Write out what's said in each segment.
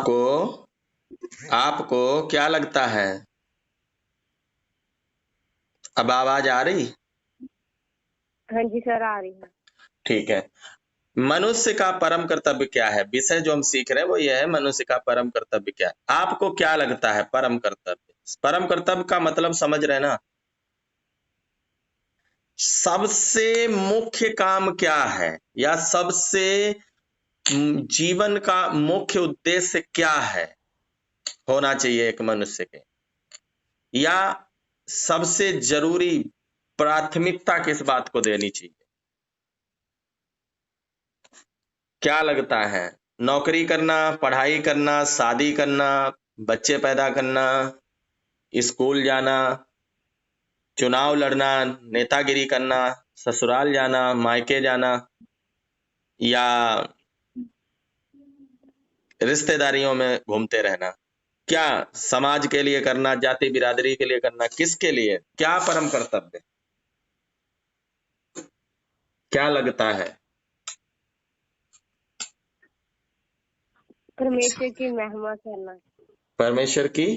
आपको आपको क्या लगता है? अब आवाज आ रही? हाँ जी सर, आ रही है। ठीक है। मनुष्य का परम कर्तव्य क्या है? विषय जो हम सीख रहे हैं वो यह है, मनुष्य का परम कर्तव्य क्या है। आपको क्या लगता है परम कर्तव्य? परम कर्तव्य का मतलब समझ रहे ना? सबसे मुख्य काम क्या है, या सबसे जीवन का मुख्य उद्देश्य क्या है होना चाहिए एक मनुष्य के, या सबसे जरूरी प्राथमिकता किस बात को देनी चाहिए? क्या लगता है? नौकरी करना, पढ़ाई करना, शादी करना, बच्चे पैदा करना, स्कूल जाना, चुनाव लड़ना, नेतागिरी करना, ससुराल जाना, मायके जाना, या रिश्तेदारियों में घूमते रहना? क्या समाज के लिए करना, जाति बिरादरी के लिए करना, किसके लिए? क्या परम कर्तव्य? क्या लगता है? परमेश्वर की महिमा करना। परमेश्वर की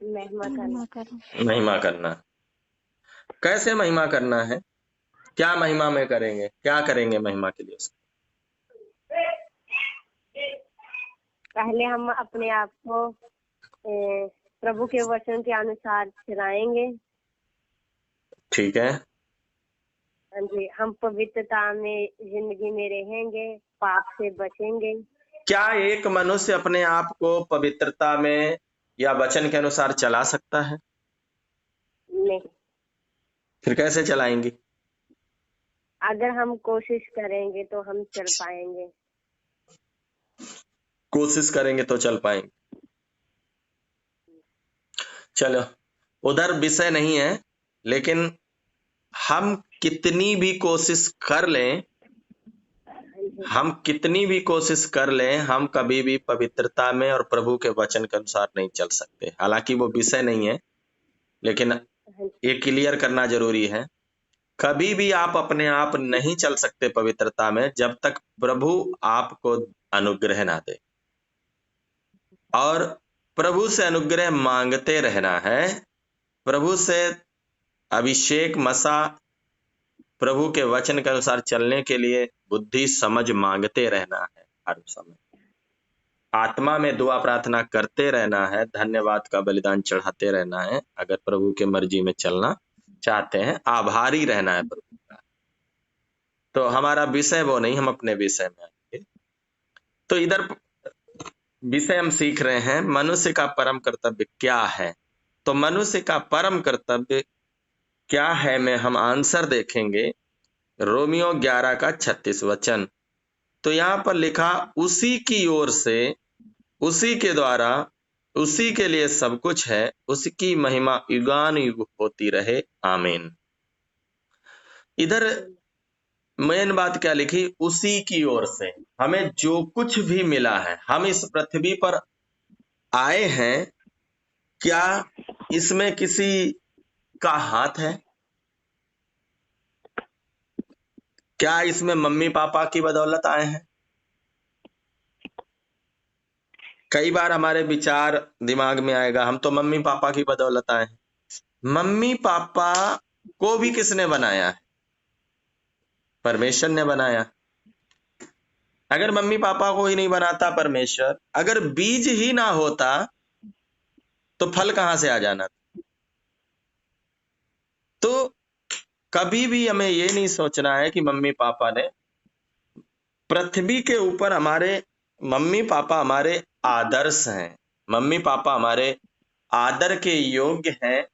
महिमा करना। महिमा करना। कैसे महिमा करना है? क्या महिमा में करेंगे? क्या करेंगे महिमा के लिए उसको? पहले हम अपने आप को प्रभु के वचन के अनुसार चलाएंगे। ठीक है। हाँ जी, हम पवित्रता में जिंदगी में रहेंगे, पाप से बचेंगे। क्या एक मनुष्य अपने आप को पवित्रता में या वचन के अनुसार चला सकता है? नहीं। फिर कैसे चलाएंगी? अगर हम कोशिश करेंगे तो हम चल पाएंगे। कोशिश करेंगे तो चल पाएंगे। चलो, उधर विषय नहीं है, लेकिन हम कितनी भी कोशिश कर लें, हम कितनी भी कोशिश कर लें, हम कभी भी पवित्रता में और प्रभु के वचन के अनुसार नहीं चल सकते। हालांकि वो विषय नहीं है, लेकिन ये क्लियर करना जरूरी है। कभी भी आप अपने आप नहीं चल सकते पवित्रता में जब तक प्रभु आपको अनुग्रह ना दे। और प्रभु से अनुग्रह मांगते रहना है। प्रभु से अभिषेक, मसा, प्रभु के वचन के अनुसार चलने के लिए बुद्धि समझ मांगते रहना है। हर समय आत्मा में दुआ प्रार्थना करते रहना है, धन्यवाद का बलिदान चढ़ाते रहना है। अगर प्रभु के मर्जी में चलना चाहते हैं, आभारी रहना है प्रभु का। तो हमारा विषय वो नहीं, हम अपने विषय में आएंगे। तो इधर विषय हम सीख रहे हैं मनुष्य का परम कर्तव्य क्या है। तो मनुष्य का परम कर्तव्य क्या है में हम आंसर देखेंगे रोमियो 11 का 36 वचन। तो यहाँ पर लिखा, उसी की ओर से, उसी के द्वारा, उसी के लिए सब कुछ है, उसकी महिमा युगान युग होती रहे, आमीन। इधर मेन बात क्या लिखी? उसी की ओर से हमें जो कुछ भी मिला है, हम इस पृथ्वी पर आए हैं, क्या इसमें किसी का हाथ है? क्या इसमें मम्मी पापा की बदौलत आए हैं? कई बार हमारे विचार दिमाग में आएगा, हम तो मम्मी पापा की बदौलत आए हैं। मम्मी पापा को भी किसने बनाया है? परमेश्वर ने बनाया। अगर मम्मी पापा को ही नहीं बनाता परमेश्वर, अगर बीज ही ना होता तो फल कहां से आ जाना था? तो कभी भी हमें ये नहीं सोचना है कि मम्मी पापा ने, पृथ्वी के ऊपर हमारे मम्मी पापा हमारे आदर्श हैं। मम्मी पापा हमारे आदर के योग्य हैं,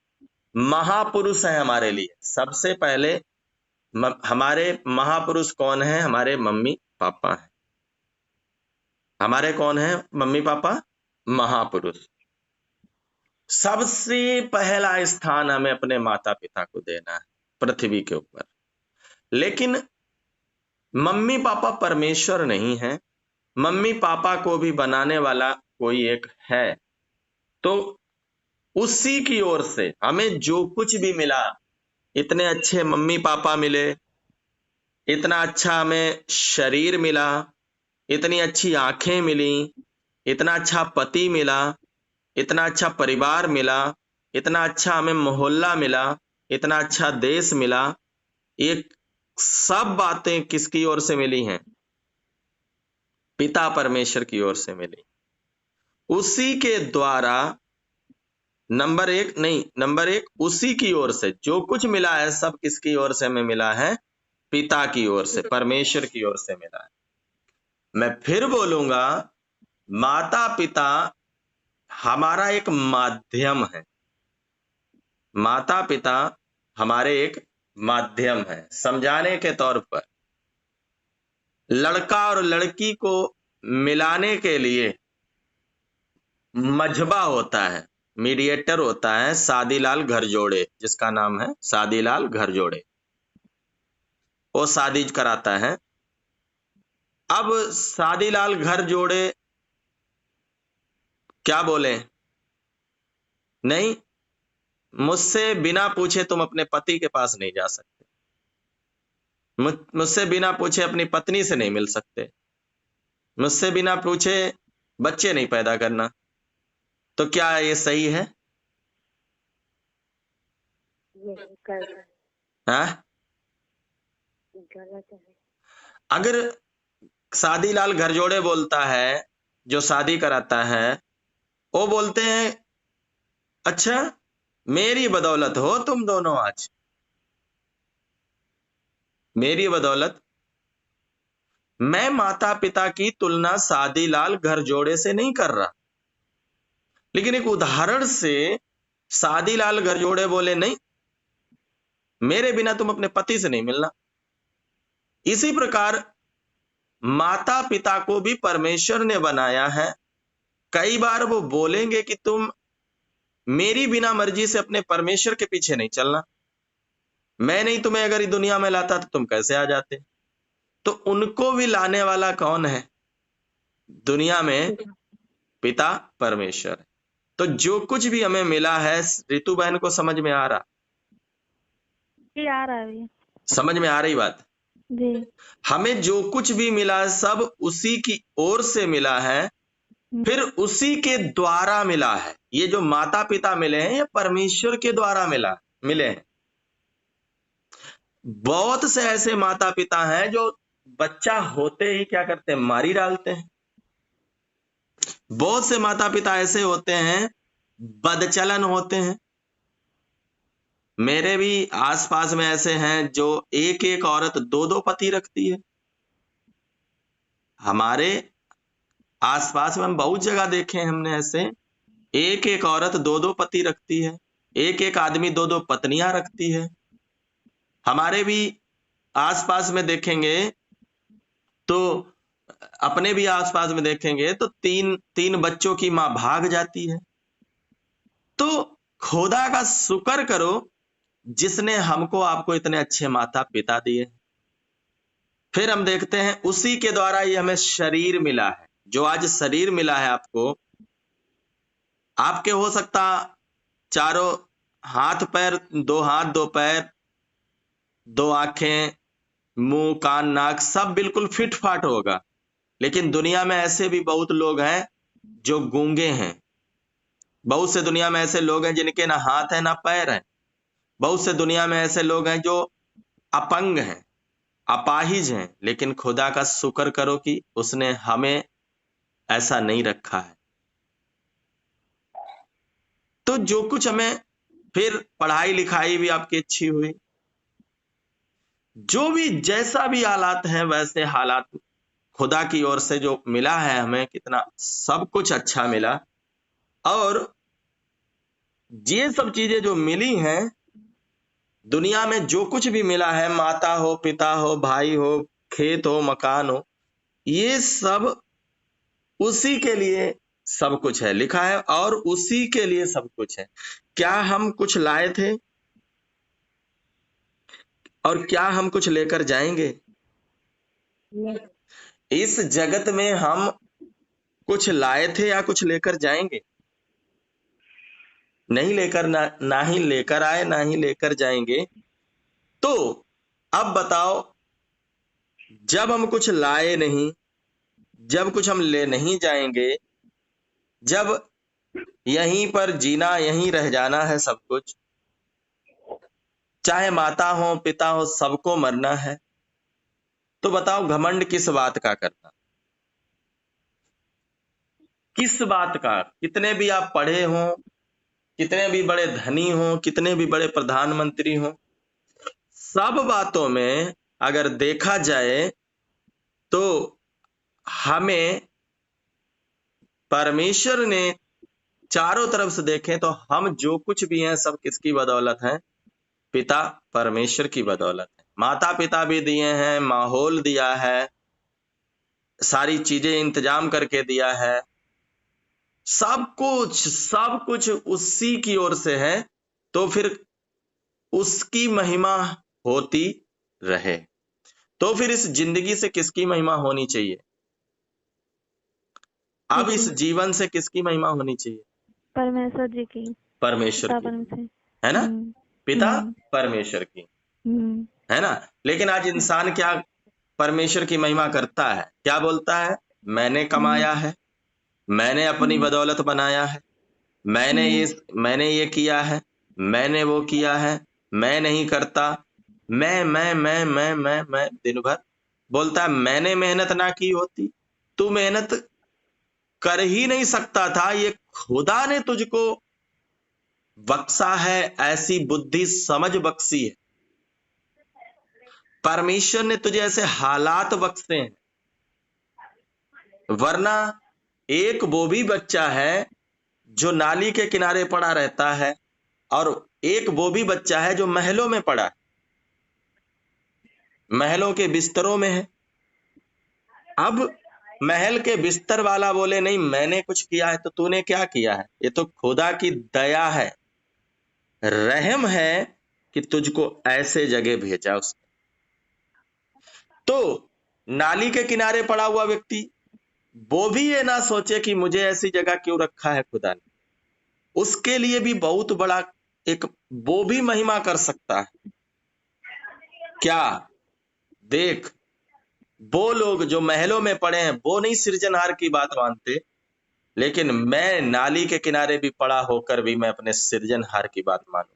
महापुरुष हैं हमारे लिए। सबसे पहले हमारे महापुरुष कौन है? हमारे मम्मी पापा हैं। हमारे कौन है मम्मी पापा? महापुरुष। सबसे पहला स्थान हमें अपने माता पिता को देना है पृथ्वी के ऊपर। लेकिन मम्मी पापा परमेश्वर नहीं है, मम्मी पापा को भी बनाने वाला कोई एक है। तो उसी की ओर से हमें जो कुछ भी मिला, इतने अच्छे मम्मी पापा मिले, इतना अच्छा हमें शरीर मिला, इतनी अच्छी आंखें मिली, इतना अच्छा पति मिला, इतना अच्छा परिवार मिला, इतना अच्छा हमें मोहल्ला मिला, इतना अच्छा देश मिला। ये सब बातें किसकी ओर से मिली हैं? पिता परमेश्वर की ओर से मिली। उसी के द्वारा नंबर एक उसी की ओर से जो कुछ मिला है सब किसकी ओर से हमें मिला है? पिता की ओर से, परमेश्वर की ओर से मिला है। मैं फिर बोलूंगा, माता पिता हमारा एक माध्यम है। माता पिता हमारे एक माध्यम है समझाने के तौर पर। लड़का और लड़की को मिलाने के लिए मझबा होता है, मीडिएटर होता है, शादीलाल घर जोड़े, जिसका नाम है शादीलाल घर जोड़े। वो शादी कराता है। अब शादीलाल घर जोड़े क्या बोले? नहीं, मुझसे बिना पूछे तुम अपने पति के पास नहीं जा सकते, मुझसे बिना पूछे अपनी पत्नी से नहीं मिल सकते, मुझसे बिना पूछे बच्चे नहीं पैदा करना। तो क्या ये सही है? ये गलत है। हाँ? गलत है। अगर शादीलाल घर जोड़े बोलता है, जो शादी कराता है, वो बोलते हैं अच्छा मेरी बदौलत हो तुम दोनों आज, मेरी बदौलत। मैं माता पिता की तुलना शादीलाल घर जोड़े से नहीं कर रहा, लेकिन एक उदाहरण से शादीलाल घर जोड़े बोले नहीं, मेरे बिना तुम अपने पति से नहीं मिलना। इसी प्रकार माता पिता को भी परमेश्वर ने बनाया है। कई बार वो बोलेंगे कि तुम मेरी बिना मर्जी से अपने परमेश्वर के पीछे नहीं चलना, मैं नहीं तुम्हें अगर दुनिया में लाता तो तुम कैसे आ जाते। तो उनको भी लाने वाला कौन है दुनिया में? पिता परमेश्वर है। तो जो कुछ भी हमें मिला है, रितु बहन को समझ में आ रहा? जी आ रहा है भैया। समझ में आ रही बात? जी। हमें जो कुछ भी मिला है सब उसी की ओर से मिला है, फिर उसी के द्वारा मिला है। ये जो माता पिता मिले हैं ये परमेश्वर के द्वारा मिले हैं। बहुत से ऐसे माता पिता हैं जो बच्चा होते ही क्या करते हैं? मारी डालते हैं। बहुत से माता पिता ऐसे होते हैं बदचलन होते हैं। मेरे भी आसपास में ऐसे हैं जो एक एक औरत दो दो पति रखती है। हमारे आसपास में हम बहुत जगह देखे हैं हमने ऐसे, एक एक औरत दो दो पति रखती है, एक एक आदमी दो दो पत्नियां रखती है। हमारे भी आसपास में देखेंगे तो अपने भी आसपास में देखेंगे तो तीन तीन बच्चों की मां भाग जाती है। तो खुदा का शुक्र करो जिसने हमको आपको इतने अच्छे माता पिता दिए। फिर हम देखते हैं उसी के द्वारा ही हमें शरीर मिला है। जो आज शरीर मिला है आपको, आपके हो सकता चारों हाथ पैर, दो हाथ दो पैर, दो आंखें, मुंह कान नाक सब बिल्कुल फिट फाट होगा, लेकिन दुनिया में ऐसे भी बहुत लोग हैं जो गूंगे हैं। बहुत से दुनिया में ऐसे लोग हैं जिनके ना हाथ है ना पैर है। बहुत से दुनिया में ऐसे लोग हैं जो अपंग हैं, अपाहिज हैं, लेकिन खुदा का शुक्र करो कि उसने हमें ऐसा नहीं रखा है। तो जो कुछ हमें, फिर पढ़ाई लिखाई भी आपकी अच्छी हुई, जो भी जैसा भी हालात हैं वैसे हालात खुदा की ओर से जो मिला है हमें, कितना सब कुछ अच्छा मिला। और ये सब चीजें जो मिली हैं दुनिया में, जो कुछ भी मिला है, माता हो, पिता हो, भाई हो, खेत हो, मकान हो, ये सब उसी के लिए सब कुछ है, लिखा है, और उसी के लिए सब कुछ है। क्या हम कुछ लाए थे और क्या हम कुछ लेकर जाएंगे? इस जगत में हम कुछ लाए थे या कुछ लेकर जाएंगे? नहीं लेकर, ना ही लेकर आए ना ही लेकर जाएंगे। तो अब बताओ, जब हम कुछ लाए नहीं, जब कुछ हम ले नहीं जाएंगे, जब यहीं पर जीना, यहीं रह जाना है सब कुछ, चाहे माता हो पिता हो सबको मरना है, तो बताओ घमंड किस बात का करना? किस बात का? कितने भी आप पढ़े हो, कितने भी बड़े धनी हो, कितने भी बड़े प्रधानमंत्री हो, सब बातों में अगर देखा जाए तो हमें परमेश्वर ने चारों तरफ से देखें तो हम जो कुछ भी हैं सब किसकी बदौलत है? पिता परमेश्वर की बदौलत है। माता पिता भी दिए हैं, माहौल दिया है, सारी चीजें इंतजाम करके दिया है, सब कुछ उसी की ओर से है, तो फिर उसकी महिमा होती रहे। तो फिर इस जिंदगी से किसकी महिमा होनी चाहिए? अब इस जीवन से किसकी महिमा होनी चाहिए? परमेश्वर जी की। परमेश्वर पिता की, परमेश्वर। है ना? पिता हम्म। परमेश्वर की, हम्म। है ना? लेकिन आज इंसान क्या परमेश्वर की महिमा करता है? क्या बोलता है? मैंने कमाया है, मैंने अपनी बदौलत बनाया है, मैंने ये किया है, मैंने वो किया है, मैं नहीं करता, मैं दिन भर बोलता है मैंने मेहनत ना की होती, तू मेहनत कर ही नहीं सकता था, ये खुदा ने तुझको बख्शा है, ऐसी बुद्धि समझ बख्शी है। परमेश्वर ने तुझे ऐसे हालात बख्शे हैं, वरना एक वो भी बच्चा है जो नाली के किनारे पड़ा रहता है, और एक वो भी बच्चा है जो महलों में पड़ा है, महलों के बिस्तरों में है। अब महल के बिस्तर वाला बोले नहीं मैंने कुछ किया है, तो तूने क्या किया है? ये तो खुदा की दया है, रहम है कि तुझको ऐसे जगह भेजा उसने। तो नाली के किनारे पड़ा हुआ व्यक्ति वो भी ये ना सोचे कि मुझे ऐसी जगह क्यों रखा है खुदा ने, उसके लिए भी बहुत बड़ा एक वो भी महिमा कर सकता है। क्या? देख, वो लोग जो महलों में पड़े हैं वो नहीं सृजनहार की बात मानते, लेकिन मैं नाली के किनारे भी पड़ा होकर भी मैं अपने सृजनहार की बात मानूं,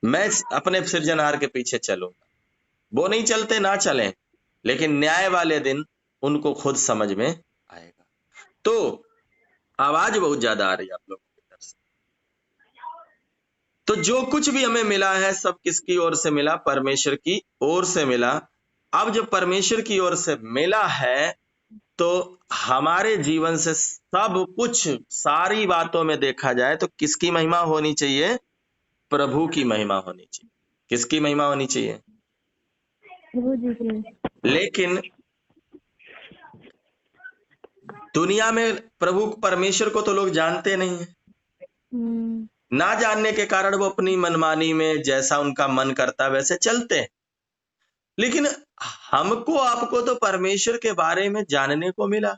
मैं अपने सृजनहार के पीछे चलूंगा। वो नहीं चलते ना चलें, लेकिन न्याय वाले दिन उनको खुद समझ में आएगा। तो आवाज बहुत ज्यादा आ रही है आप लोगों की तरफ से। तो जो कुछ भी हमें मिला है सब किसकी ओर से मिला? परमेश्वर की ओर से मिला। अब जब परमेश्वर की ओर से मिला है तो हमारे जीवन से सब कुछ, सारी बातों में देखा जाए तो किसकी महिमा होनी चाहिए? प्रभु की महिमा होनी चाहिए। किसकी महिमा होनी चाहिए? प्रभु जी की। लेकिन दुनिया में प्रभु परमेश्वर को तो लोग जानते नहीं है, ना जानने के कारण वो अपनी मनमानी में जैसा उनका मन करता वैसे चलते हैं। लेकिन हमको आपको तो परमेश्वर के बारे में जानने को मिला,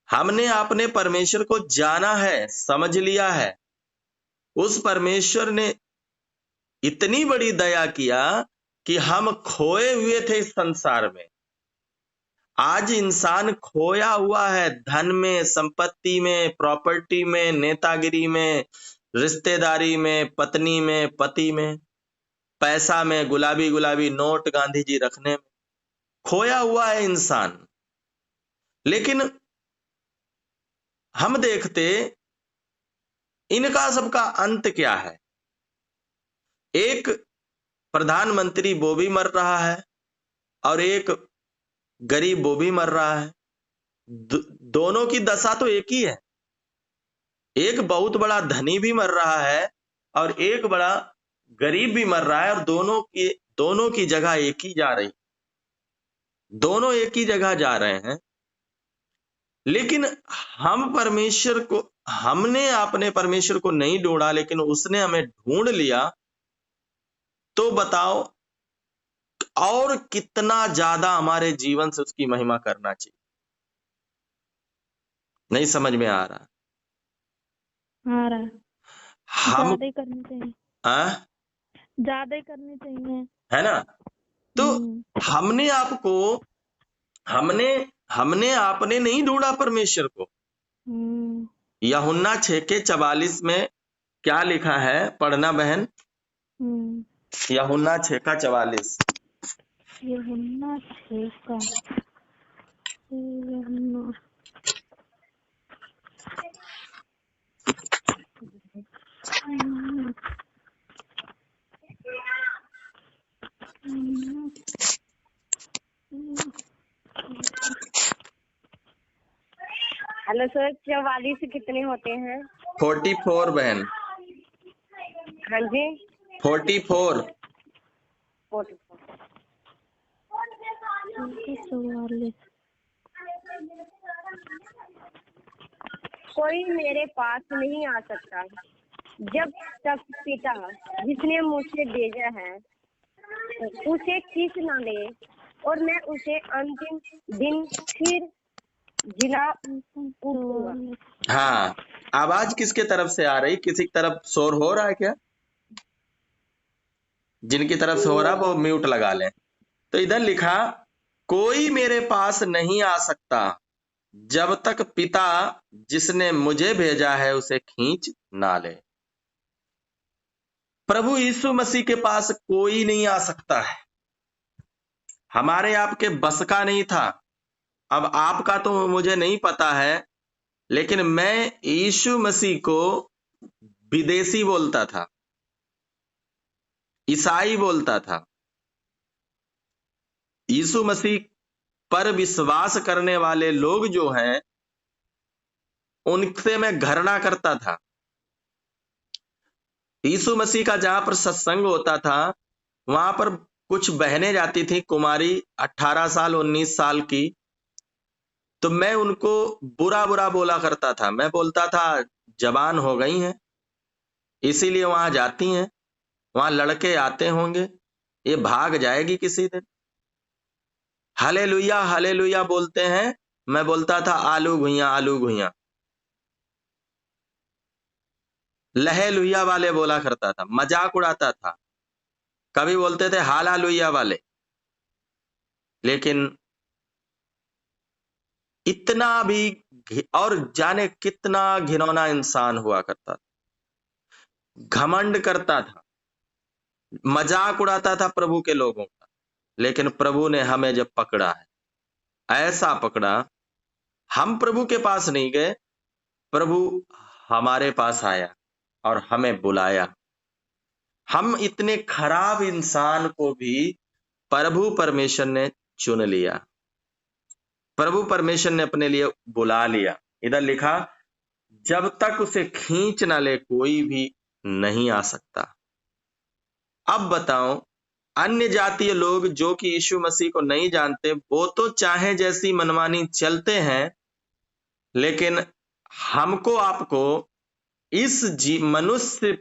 हमने आपने परमेश्वर को जाना है, समझ लिया है। उस परमेश्वर ने इतनी बड़ी दया किया कि हम खोए हुए थे इस संसार में, आज इंसान खोया हुआ है, धन में, संपत्ति में, प्रॉपर्टी में, नेतागिरी में, रिश्तेदारी में, पत्नी में, पति में, पैसा में, गुलाबी गुलाबी नोट गांधी जी रखने में खोया हुआ है इंसान। लेकिन हम देखते इनका सबका अंत क्या है? एक प्रधानमंत्री वो भी मर रहा है और एक गरीब वो भी मर रहा है। दोनों की दशा तो एक ही है। एक बहुत बड़ा धनी भी मर रहा है और एक बड़ा गरीब भी मर रहा है, और दोनों की जगह एक ही जा रही, दोनों एक ही जगह जा रहे हैं। लेकिन हमने अपने परमेश्वर को नहीं ढूंढा, लेकिन उसने हमें ढूंढ लिया। तो बताओ और कितना ज्यादा हमारे जीवन से उसकी महिमा करना चाहिए? नहीं समझ में आ रहा? आ रहा है। हम ज्यादा ही करनी चाहिए, आ, ज्यादा ही करनी चाहिए। है ना? तो हमने आपने नहीं ढूंढा परमेश्वर को, यूहन्ना 6:44 में क्या लिखा है, पढ़ना बहन। यूहन्ना 6:44। यूहन्ना 6 का यूहन्ना हेलो सर, 44 कितने होते हैं? 44 बहन, हाँ जी, 44। 44। 44। कोई मेरे पास नहीं आ सकता जब तक पिता जिसने मुझसे भेजा है उसे खींच न ले, और मैं उसे अंतिम दिन फिर जिला उठूंगा। हाँ, आवाज किसके तरफ से आ रही? किसी की तरफ शोर हो रहा है क्या? जिनकी तरफ से हो रहा वो म्यूट लगा लें। तो इधर लिखा, कोई मेरे पास नहीं आ सकता जब तक पिता जिसने मुझे भेजा है उसे खींच ना ले। प्रभु यीशु मसीह के पास कोई नहीं आ सकता है। हमारे आपके बस का नहीं था। अब आपका तो मुझे नहीं पता है, लेकिन मैं यीशु मसीह को विदेशी बोलता था, ईसाई बोलता था। यीशु मसीह पर विश्वास करने वाले लोग जो हैं उनसे मैं घृणा करता था। यीशु मसीह का जहां पर सत्संग होता था वहां पर कुछ बहनें जाती थी, कुमारी, 18 साल 19 साल की। तो मैं उनको बुरा बुरा बोला करता था। मैं बोलता था जवान हो गई हैं इसीलिए वहां जाती हैं, वहां लड़के आते होंगे, ये भाग जाएगी किसी दिन। हालेलुया हालेलुया बोलते हैं। मैं बोलता था आलू घुइया आलू घुइया। लहे लुहिया वाले बोला करता था, मजाक उड़ाता था। कभी बोलते थे हाला लुहिया वाले। लेकिन इतना भी और जाने कितना घिनौना इंसान हुआ करता था, घमंड करता था, मजाक उड़ाता था प्रभु के लोगों का। लेकिन प्रभु ने हमें जब पकड़ा है, ऐसा पकड़ा, हम प्रभु के पास नहीं गए, प्रभु हमारे पास आया और हमें बुलाया। हम इतने खराब इंसान को भी प्रभु परमेश्वर ने चुन लिया, प्रभु परमेश्वर ने अपने लिए बुला लिया। इधर लिखा, जब तक उसे खींच ना ले कोई भी नहीं आ सकता। अब बताओ, अन्य जातीय लोग जो कि यीशु मसीह को नहीं जानते, वो तो चाहे जैसी मनमानी चलते हैं, लेकिन हमको आपको इस मनुष्य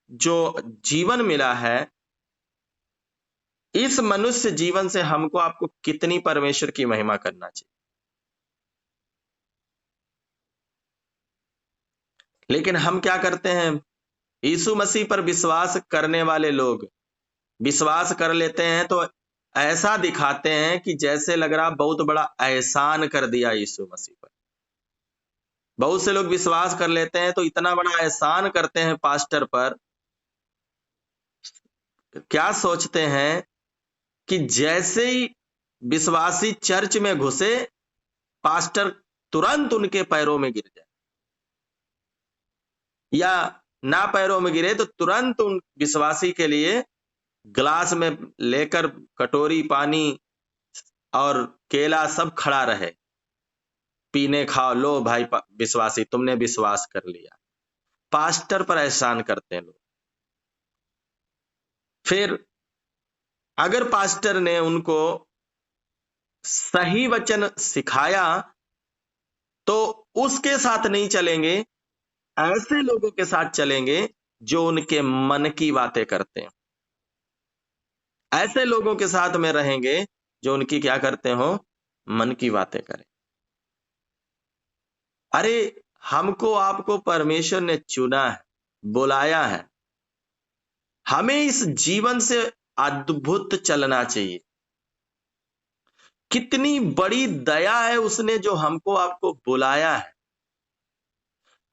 जो जीवन मिला है, इस मनुष्य जीवन से हमको आपको कितनी परमेश्वर की महिमा करना चाहिए। लेकिन हम क्या करते हैं, यीशु मसीह पर विश्वास करने वाले लोग विश्वास कर लेते हैं तो ऐसा दिखाते हैं कि जैसे लग रहा बहुत बड़ा एहसान कर दिया यीशु मसीह पर। बहुत से लोग विश्वास कर लेते हैं तो इतना बड़ा एहसान करते हैं पास्टर पर। क्या सोचते हैं कि जैसे ही विश्वासी चर्च में घुसे, पास्टर तुरंत उनके पैरों में गिर जाए, या ना पैरों में गिरे तो तुरंत उन विश्वासी के लिए गिलास में लेकर कटोरी पानी और केला सब खड़ा रहे, पीने खाओ, लो भाई विश्वासी तुमने विश्वास कर लिया। पास्टर पर एहसान करते हैं लोग। फिर अगर पास्टर ने उनको सही वचन सिखाया तो उसके साथ नहीं चलेंगे, ऐसे लोगों के साथ चलेंगे जो उनके मन की बातें करते हैं। ऐसे लोगों के साथ में रहेंगे जो उनकी क्या करते हो, मन की बातें करें। अरे हमको आपको परमेश्वर ने चुना है, बुलाया है, हमें इस जीवन से अद्भुत चलना चाहिए। कितनी बड़ी दया है उसने जो हमको आपको बुलाया है।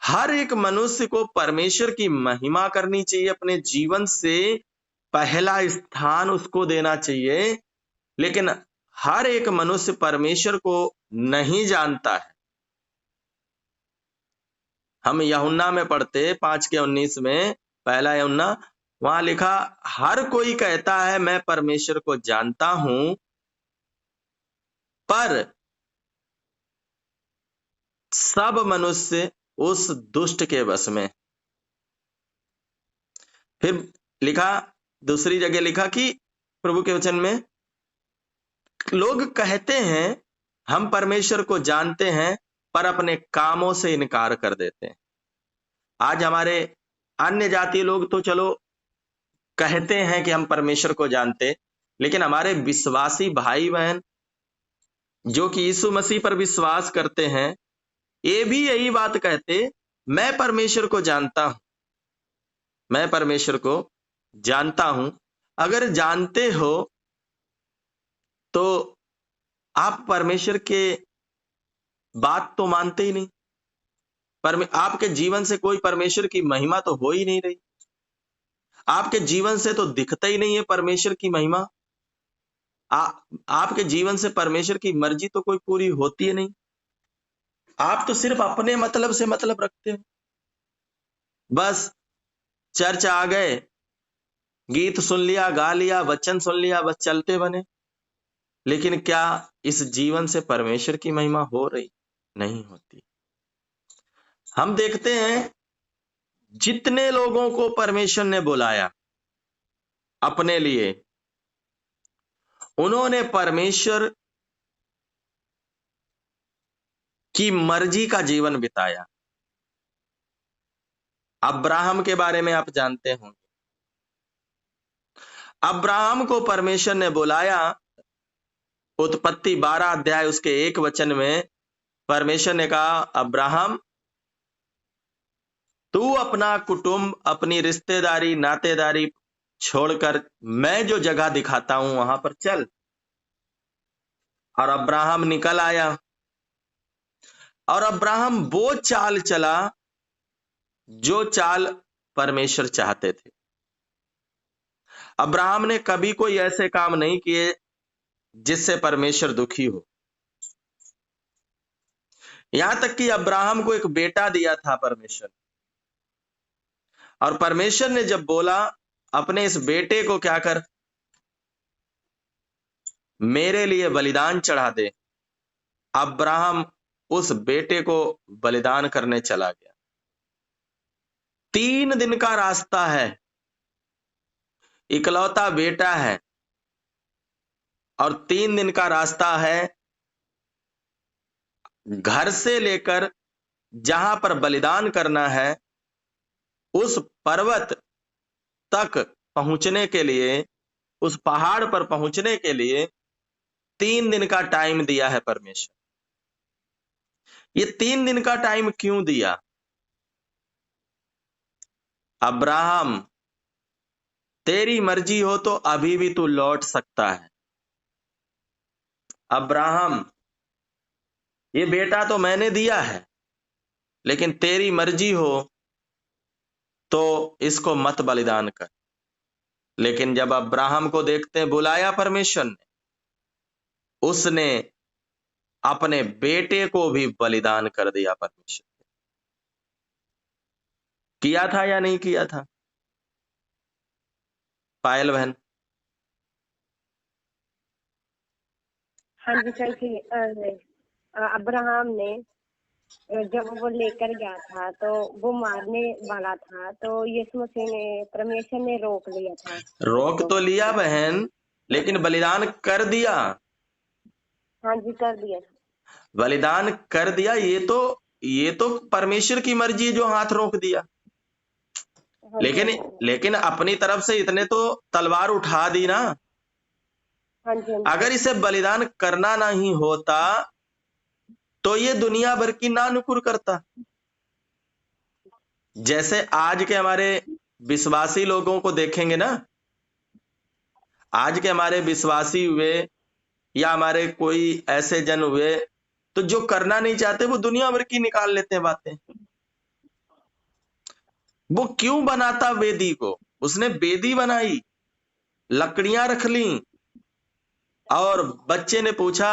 हर एक मनुष्य को परमेश्वर की महिमा करनी चाहिए, अपने जीवन से पहला स्थान उसको देना चाहिए। लेकिन हर एक मनुष्य परमेश्वर को नहीं जानता है। हम यूहन्ना में पढ़ते 5:19 में, पहला यूहन्ना, वहां लिखा, हर कोई कहता है मैं परमेश्वर को जानता हूं, पर सब मनुष्य उस दुष्ट के वश में। फिर लिखा, दूसरी जगह लिखा कि प्रभु के वचन में, लोग कहते हैं हम परमेश्वर को जानते हैं, पर अपने कामों से इनकार कर देते हैं। आज हमारे अन्य जातीय लोग तो चलो कहते हैं कि हम परमेश्वर को जानते, लेकिन हमारे विश्वासी भाई बहन जो कि यीशु मसीह पर विश्वास करते हैं, ये भी यही बात कहते, मैं परमेश्वर को जानता हूं, मैं परमेश्वर को जानता हूं। अगर जानते हो तो आप परमेश्वर के बात तो मानते ही नहीं। आपके जीवन से कोई परमेश्वर की महिमा तो हो ही नहीं रही। आपके जीवन से तो दिखता ही नहीं है परमेश्वर की महिमा। आपके जीवन से परमेश्वर की मर्जी तो कोई पूरी होती है नहीं। आप तो सिर्फ अपने मतलब से मतलब रखते हो। बस चर्च आ गए, गीत सुन लिया, गा लिया, वचन सुन लिया, बस चलते बने। लेकिन क्या इस जीवन से परमेश्वर की महिमा हो रही? नहीं होती। हम देखते हैं जितने लोगों को परमेश्वर ने बुलाया अपने लिए, उन्होंने परमेश्वर की मर्जी का जीवन बिताया। अब्राहम के बारे में आप जानते होंगे। अब्राहम को परमेश्वर ने बुलाया, उत्पत्ति 12 अध्याय उसके 1 वचन में परमेश्वर ने कहा, अब्राहम तू अपना कुटुंब, अपनी रिश्तेदारी, नातेदारी छोड़कर मैं जो जगह दिखाता हूं वहां पर चल। और अब्राहम निकल आया, और अब्राहम वो चाल चला जो चाल परमेश्वर चाहते थे। अब्राहम ने कभी कोई ऐसे काम नहीं किए जिससे परमेश्वर दुखी हो। यहां तक कि अब्राहम को एक बेटा दिया था परमेश्वर, और परमेश्वर ने जब बोला अपने इस बेटे को क्या कर, मेरे लिए बलिदान चढ़ा दे, अब्राहम उस बेटे को बलिदान करने चला गया। 3 दिन का रास्ता है, इकलौता बेटा है, और 3 दिन का रास्ता है घर से लेकर जहां पर बलिदान करना है उस पर्वत तक पहुंचने के लिए, उस पहाड़ पर पहुंचने के लिए 3 दिन का टाइम दिया है परमेश्वर। ये 3 दिन का टाइम क्यों दिया? अब्राहम तेरी मर्जी हो तो अभी भी तू लौट सकता है। अब्राहम ये बेटा तो मैंने दिया है, लेकिन तेरी मर्जी हो तो इसको मत बलिदान कर। लेकिन जब अब्राहम को देखते हैं बुलाया परमेश्वर ने, उसने अपने बेटे को भी बलिदान कर दिया परमेश्वर ने। किया था या नहीं किया था पायल बहन? हाँ जी सर कि अब्राहम ने जब वो लेकर गया था तो वो मारने वाला था, तो यीशु मसीह ने, परमेश्वर ने रोक लिया था। रोक तो लिया बहन, लेकिन बलिदान कर दिया। हाँ जी कर दिया। बलिदान कर दिया, ये तो परमेश्वर की मर्जी है जो हाथ रोक दिया। हाँ जी, लेकिन लेकिन अपनी तरफ से इतने तो तलवार उठा दी ना। हाँ जी, हाँ जी। अगर इसे बलिदान करना नहीं होता तो ये दुनिया भर की ना नुकुर करता। जैसे आज के हमारे विश्वासी लोगों को देखेंगे ना, आज के हमारे विश्वासी हुए या हमारे कोई ऐसे जन हुए, तो जो करना नहीं चाहते वो दुनिया भर की निकाल लेते हैं बातें। वो क्यों बनाता वेदी को? उसने वेदी बनाई, लकड़ियां रख ली, और बच्चे ने पूछा,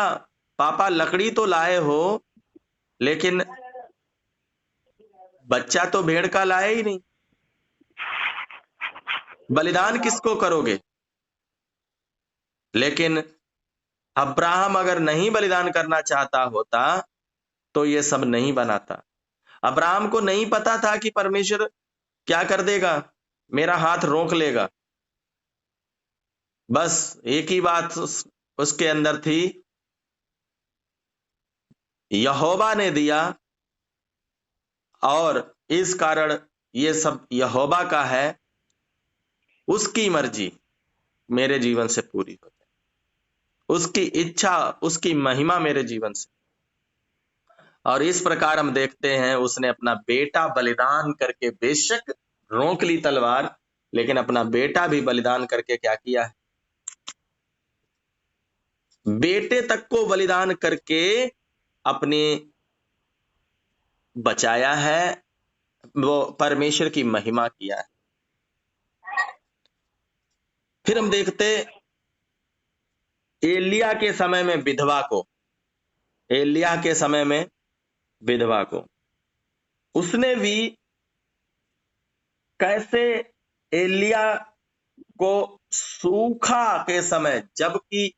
पापा लकड़ी तो लाए हो, लेकिन बच्चा तो भेड़ का लाए ही नहीं, बलिदान किसको करोगे? लेकिन अब्राहम अगर नहीं बलिदान करना चाहता होता तो ये सब नहीं बनाता। अब्राहम को नहीं पता था कि परमेश्वर क्या कर देगा, मेरा हाथ रोक लेगा। बस एक ही बात उसके अंदर थी, यहोवा ने दिया और इस कारण ये सब यहोवा का है, उसकी मर्जी मेरे जीवन से पूरी हो जाए, उसकी इच्छा, उसकी महिमा मेरे जीवन से। और इस प्रकार हम देखते हैं उसने अपना बेटा बलिदान करके, बेशक रोक ली तलवार, लेकिन अपना बेटा भी बलिदान करके क्या किया है? बेटे तक को बलिदान करके अपने बचाया है, वो परमेश्वर की महिमा किया है। फिर हम देखते एलिया के समय में विधवा को, एलिया के समय में विधवा को, उसने भी कैसे एलिया को सूखा के समय, जबकि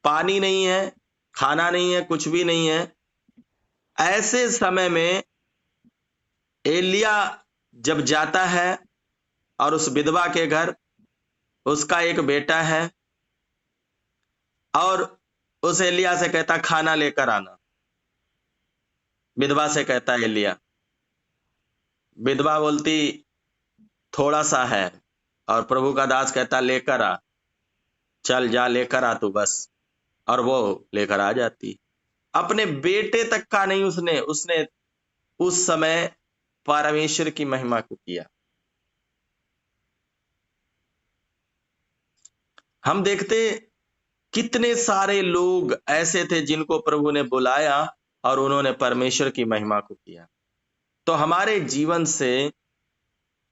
पानी नहीं है, खाना नहीं है, कुछ भी नहीं है, ऐसे समय में एलिया जब जाता है और उस विधवा के घर, उसका एक बेटा है, और उस एलिया से कहता खाना लेकर आना। विधवा से कहता है एलिया, विधवा बोलती थोड़ा सा है, और प्रभु का दास कहता लेकर आ, चल जा लेकर आ तू बस, और वो लेकर आ जाती। अपने बेटे तक का नहीं, उसने उसने उस समय परमेश्वर की महिमा को किया। हम देखते कितने सारे लोग ऐसे थे जिनको प्रभु ने बुलाया और उन्होंने परमेश्वर की महिमा को किया। तो हमारे जीवन से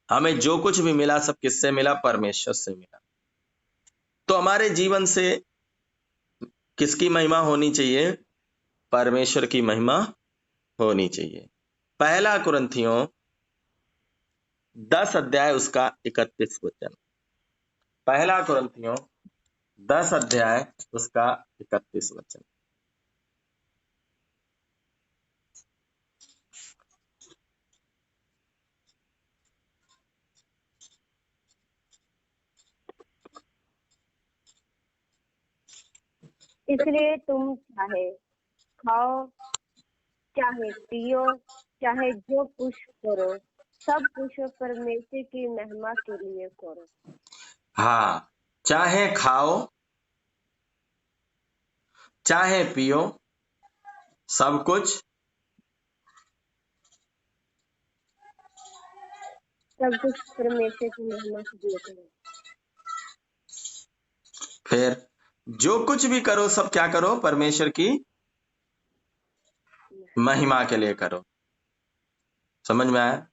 हमें जो कुछ भी मिला सब किससे मिला? परमेश्वर से मिला। तो हमारे जीवन से किसकी महिमा होनी चाहिए? परमेश्वर की महिमा होनी चाहिए। पहला कुरिन्थियों 10 अध्याय उसका 31 वचन। पहला कुरिन्थियों 10 अध्याय उसका 31 वचन। इसलिए तुम चाहे खाओ, चाहे पियो, चाहे जो कुछ करो, सब कुछ परमेश्वर की महिमा के लिए करो। हाँ, चाहे खाओ, चाहे पियो, सब कुछ परमेश्वर की महिमा के लिए करो। फिर जो कुछ भी करो सब क्या करो? परमेश्वर की महिमा के लिए करो। समझ में आया?